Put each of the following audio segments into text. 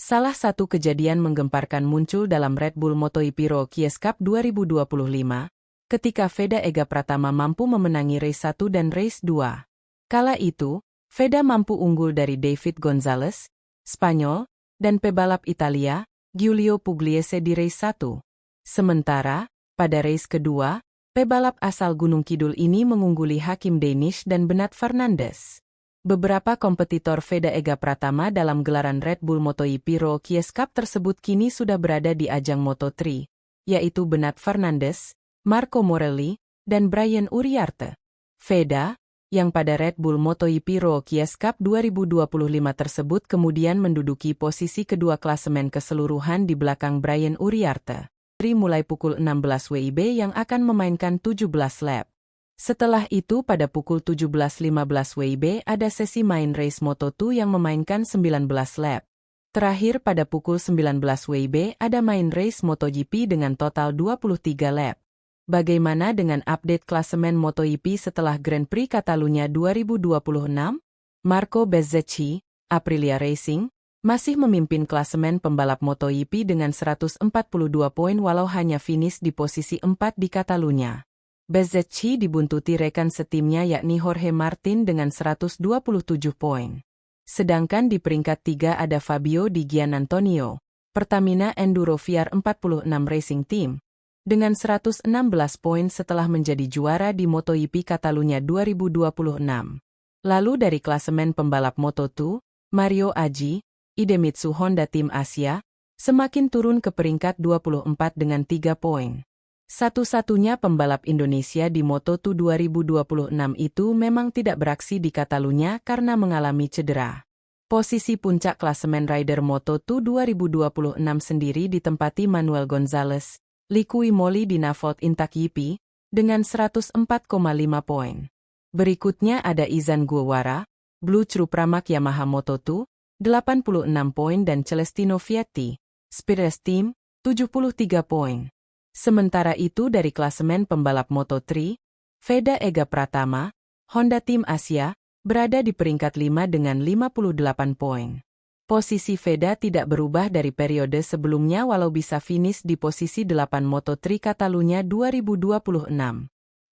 Salah satu kejadian menggemparkan muncul dalam Red Bull MotoGP Rookies Cup 2025, ketika Feda Ega Pratama mampu memenangi race 1 dan race 2. Kala itu, Feda mampu unggul dari David Gonzalez, Spanyol, dan pebalap Italia, Giulio Pugliese di race 1. Sementara, pada race kedua, pebalap asal Gunung Kidul ini mengungguli Hakim Danish dan Bernard Fernandes. Beberapa kompetitor Feda Ega Pratama dalam gelaran Red Bull MotoGP Rookies Cup tersebut kini sudah berada di ajang Moto3, yaitu Bernard Fernandes, Marco Morelli, dan Brian Uriarte. Feda, yang pada Red Bull MotoGP Rookies Cup 2025 tersebut kemudian menduduki posisi kedua klasemen keseluruhan di belakang Brian Uriarte. Mulai pukul 16 WIB yang akan memainkan 17 lap. Setelah itu pada pukul 17.15 WIB ada sesi main race Moto2 yang memainkan 19 lap. Terakhir pada pukul 19 WIB ada main race MotoGP dengan total 23 lap. Bagaimana dengan update klasemen MotoGP setelah Grand Prix Catalunya 2026? Marco Bezzecchi, Aprilia Racing, masih memimpin klasemen pembalap MotoGP dengan 142 poin walau hanya finish di posisi 4 di Catalunya. Bezzecchi dibuntuti rekan setimnya yakni Jorge Martin dengan 127 poin. Sedangkan di peringkat 3 ada Fabio Di Giannantonio, Pertamina Enduro VR46 Racing Team, dengan 116 poin setelah menjadi juara di MotoGP Catalunya 2026. Lalu dari klasemen pembalap Moto2, Mario Aggi, Idemitsu Honda Tim Asia, semakin turun ke peringkat 24 dengan 3 poin. Satu-satunya pembalap Indonesia di Moto2 2026 itu memang tidak beraksi di Catalunya karena mengalami cedera. Posisi puncak klasemen rider Moto2 2026 sendiri ditempati Manuel Gonzalez, Liqui Moly di Navot Intak-Yipi, dengan 104,5 poin. Berikutnya ada Izan Guevara, Blue Crew Pramac Yamaha Moto2, 86 poin dan Celestino Vietti, Speedrest Team, 73 poin. Sementara itu dari klasemen pembalap Moto3, Feda Ega Pratama, Honda Tim Asia, berada di peringkat 5 dengan 58 poin. Posisi Feda tidak berubah dari periode sebelumnya walau bisa finish di posisi 8 Moto3 Catalunya 2026.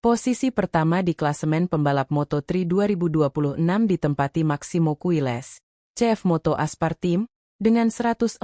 Posisi pertama di klasemen pembalap Moto3 2026 ditempati Maximo Quiles, CF Moto Aspar Team, dengan 140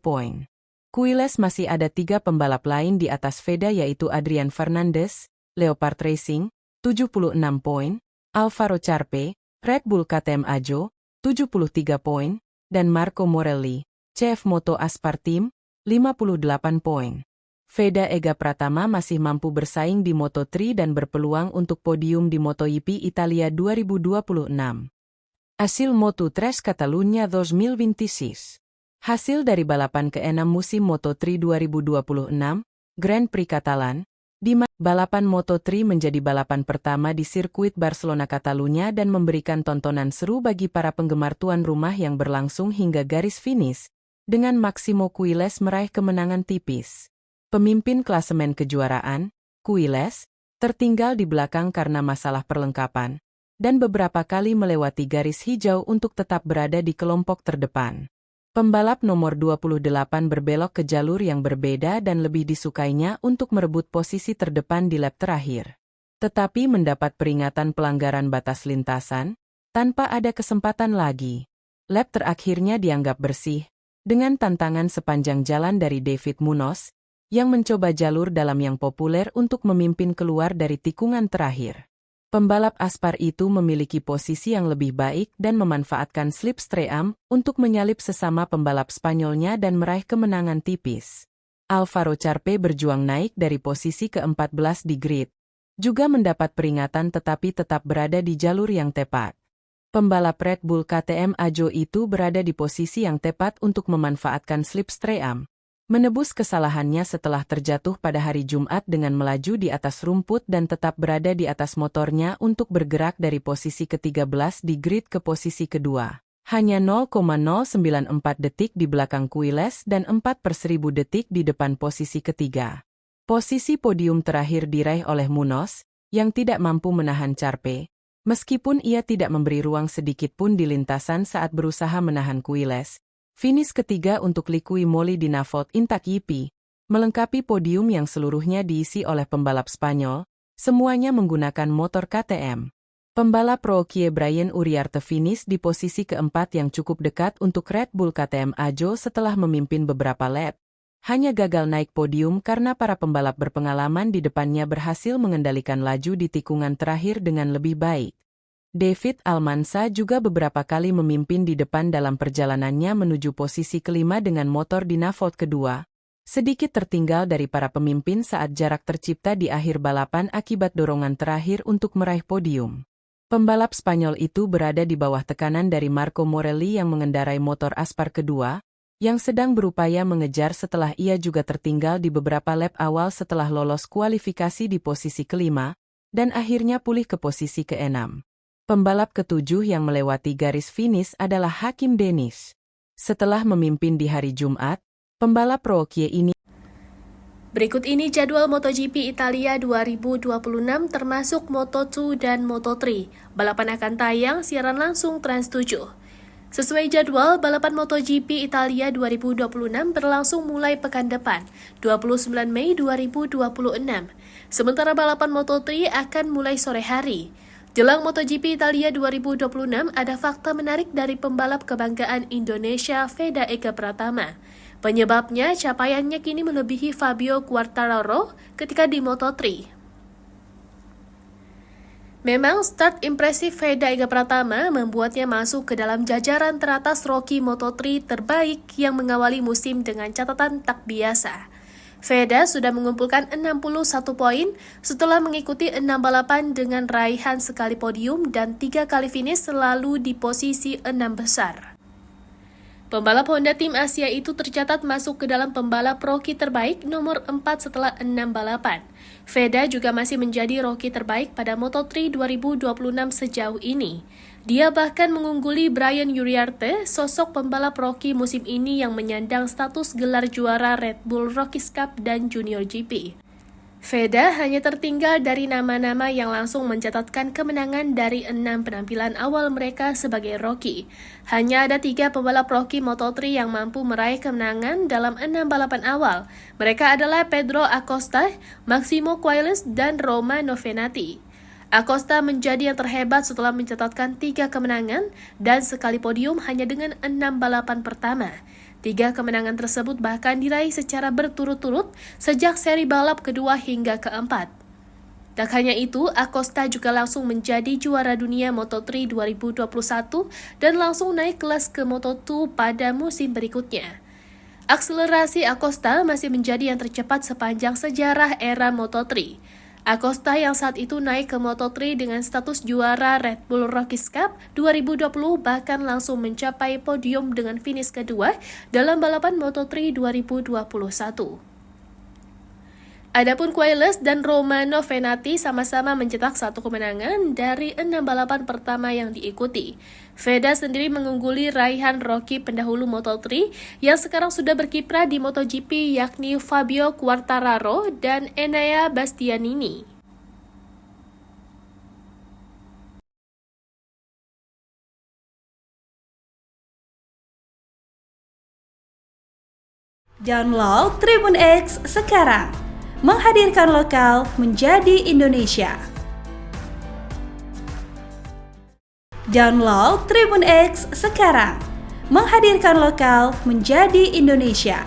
poin. Quiles masih ada 3 pembalap lain di atas Feda yaitu Adrian Fernandez, Leopard Racing, 76 poin, Alvaro Charpe, Red Bull KTM Ajo, 73 poin, dan Marco Morelli, CF Moto Aspar Team, 58 poin. Feda Ega Pratama masih mampu bersaing di Moto3 dan berpeluang untuk podium di MotoGP Italia 2026. Hasil Moto3 Catalunya 2026. Hasil dari balapan ke-6 musim Moto3 2026, Grand Prix Catalan, di mana balapan Moto3 menjadi balapan pertama di sirkuit Barcelona Catalunya dan memberikan tontonan seru bagi para penggemar tuan rumah yang berlangsung hingga garis finish, dengan Maximo Quiles meraih kemenangan tipis. Pemimpin klasemen kejuaraan, Quiles, tertinggal di belakang karena masalah perlengkapan, dan beberapa kali melewati garis hijau untuk tetap berada di kelompok terdepan. Pembalap nomor 28 berbelok ke jalur yang berbeda dan lebih disukainya untuk merebut posisi terdepan di lap terakhir. Tetapi mendapat peringatan pelanggaran batas lintasan, tanpa ada kesempatan lagi. Lap terakhirnya dianggap bersih, dengan tantangan sepanjang jalan dari David Munoz, yang mencoba jalur dalam yang populer untuk memimpin keluar dari tikungan terakhir. Pembalap Aspar itu memiliki posisi yang lebih baik dan memanfaatkan slipstream untuk menyalip sesama pembalap Spanyolnya dan meraih kemenangan tipis. Alvaro Charpe berjuang naik dari posisi ke-14 di grid, juga mendapat peringatan tetapi tetap berada di jalur yang tepat. Pembalap Red Bull KTM Ajo itu berada di posisi yang tepat untuk memanfaatkan slipstream, menebus kesalahannya setelah terjatuh pada hari Jumat dengan melaju di atas rumput dan tetap berada di atas motornya untuk bergerak dari posisi ke-13 di grid ke posisi kedua. Hanya 0,094 detik di belakang Quiles dan 4/1000 detik di depan posisi ketiga. Posisi podium terakhir diraih oleh Munoz, yang tidak mampu menahan Charpe, meskipun ia tidak memberi ruang sedikit pun di lintasan saat berusaha menahan Quiles. Finish ketiga untuk Liqui Moly di Navot Intak Yipi, melengkapi podium yang seluruhnya diisi oleh pembalap Spanyol, semuanya menggunakan motor KTM. Pembalap Rookie Brian Uriarte finish di posisi keempat yang cukup dekat untuk Red Bull KTM Ajo setelah memimpin beberapa lap. Hanya gagal naik podium karena para pembalap berpengalaman di depannya berhasil mengendalikan laju di tikungan terakhir dengan lebih baik. David Almanza juga beberapa kali memimpin di depan dalam perjalanannya menuju posisi kelima dengan motor di Navot kedua, sedikit tertinggal dari para pemimpin saat jarak tercipta di akhir balapan akibat dorongan terakhir untuk meraih podium. Pembalap Spanyol itu berada di bawah tekanan dari Marco Morelli yang mengendarai motor Aspar kedua, yang sedang berupaya mengejar setelah ia juga tertinggal di beberapa lap awal setelah lolos kualifikasi di posisi kelima, dan akhirnya pulih ke posisi keenam. Pembalap ketujuh yang melewati garis finish adalah Hakim Dennis. Setelah memimpin di hari Jumat, pembalap Rookie ini. Berikut ini jadwal MotoGP Italia 2026 termasuk Moto2 dan Moto3. Balapan akan tayang siaran langsung Trans 7. Sesuai jadwal, balapan MotoGP Italia 2026 berlangsung mulai pekan depan, 29 Mei 2026. Sementara balapan Moto3 akan mulai sore hari. Jelang MotoGP Italia 2026 ada fakta menarik dari pembalap kebanggaan Indonesia Veda Ega Pratama. Penyebabnya capaiannya kini melebihi Fabio Quartararo ketika di Moto3. Memang start impresif Veda Ega Pratama membuatnya masuk ke dalam jajaran teratas rookie Moto3 terbaik yang mengawali musim dengan catatan tak biasa. Veda sudah mengumpulkan 61 poin setelah mengikuti 6 balapan dengan raihan sekali podium dan 3 kali finish selalu di posisi 6 besar. Pembalap Honda Tim Asia itu tercatat masuk ke dalam pembalap rookie terbaik nomor 4 setelah 6 balapan. Veda juga masih menjadi rookie terbaik pada Moto3 2026 sejauh ini. Dia bahkan mengungguli Brian Uriarte, sosok pembalap rookie musim ini yang menyandang status gelar juara Red Bull Rookies Cup dan Junior GP. Veda hanya tertinggal dari nama-nama yang langsung mencatatkan kemenangan dari 6 penampilan awal mereka sebagai rookie. Hanya ada 3 pembalap rookie Moto3 yang mampu meraih kemenangan dalam 6 balapan awal. Mereka adalah Pedro Acosta, Maximo Queiroz, dan Romano Fenati. Acosta menjadi yang terhebat setelah mencatatkan 3 kemenangan dan sekali podium hanya dengan 6 balapan pertama. 3 kemenangan tersebut bahkan diraih secara berturut-turut sejak seri balap kedua hingga keempat. Tak hanya itu, Acosta juga langsung menjadi juara dunia Moto3 2021 dan langsung naik kelas ke Moto2 pada musim berikutnya. Akselerasi Acosta masih menjadi yang tercepat sepanjang sejarah era Moto3. Acosta yang saat itu naik ke Moto3 dengan status juara Red Bull Rookies Cup 2020 bahkan langsung mencapai podium dengan finish kedua dalam balapan Moto3 2021. Adapun Queiroz dan Romano Fenati sama-sama mencetak 1 kemenangan dari 6 balapan pertama yang diikuti. Veda sendiri mengungguli raihan rookie pendahulu Moto3 yang sekarang sudah berkiprah di MotoGP yakni Fabio Quartararo dan Enea Bastianini. Download Tribun X sekarang, menghadirkan lokal menjadi Indonesia. Download Tribun X sekarang, menghadirkan lokal menjadi Indonesia.